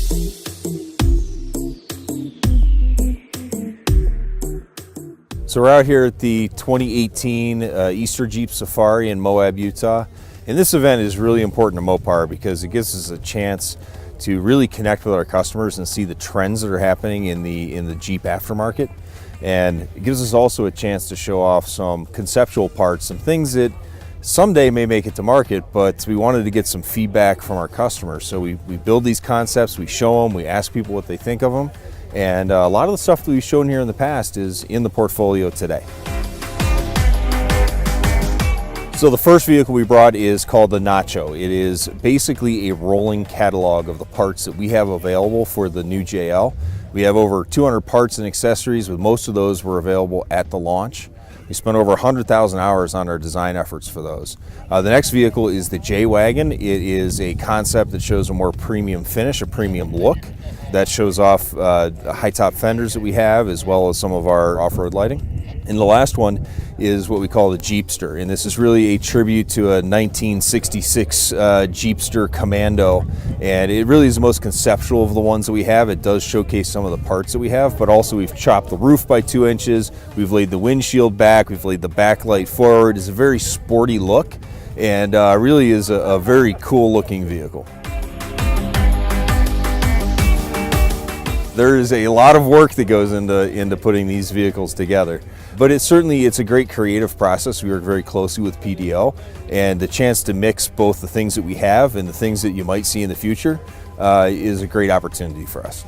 So we're out here at the 2018 Easter Jeep Safari in Moab, Utah. And this event is really important to Mopar because it gives us a chance to really connect with our customers and see the trends that are happening in the Jeep aftermarket. And it gives us also a chance to show off some conceptual parts, some things that someday may make it to market, but we wanted to get some feedback from our customers. So we build these concepts, we show them, we ask people what they think of them. And a lot of the stuff that we've shown here in the past is in the portfolio today. So the first vehicle we brought is called the Nacho. It is basically a rolling catalog of the parts that we have available for the new JL. We have over 200 parts and accessories, with most of those were available at the launch. We spent over 100,000 hours on our design efforts for those. The next vehicle is the J-Wagon. It is a concept that shows a more premium finish, a premium look. That shows off high top fenders that we have, as well as some of our off-road lighting. And the last one is what we call the Jeepster, and this is really a tribute to a 1966 Jeepster Commando, and it really is the most conceptual of the ones that we have. It does showcase some of the parts that we have, but also we've chopped the roof by 2 inches, we've laid the windshield back, we've laid the backlight forward. It's a very sporty look, and really is a very cool looking vehicle. There is a lot of work that goes into putting these vehicles together, but it's a great creative process. We work very closely with PDO, and the chance to mix both the things that we have and the things that you might see in the future is a great opportunity for us.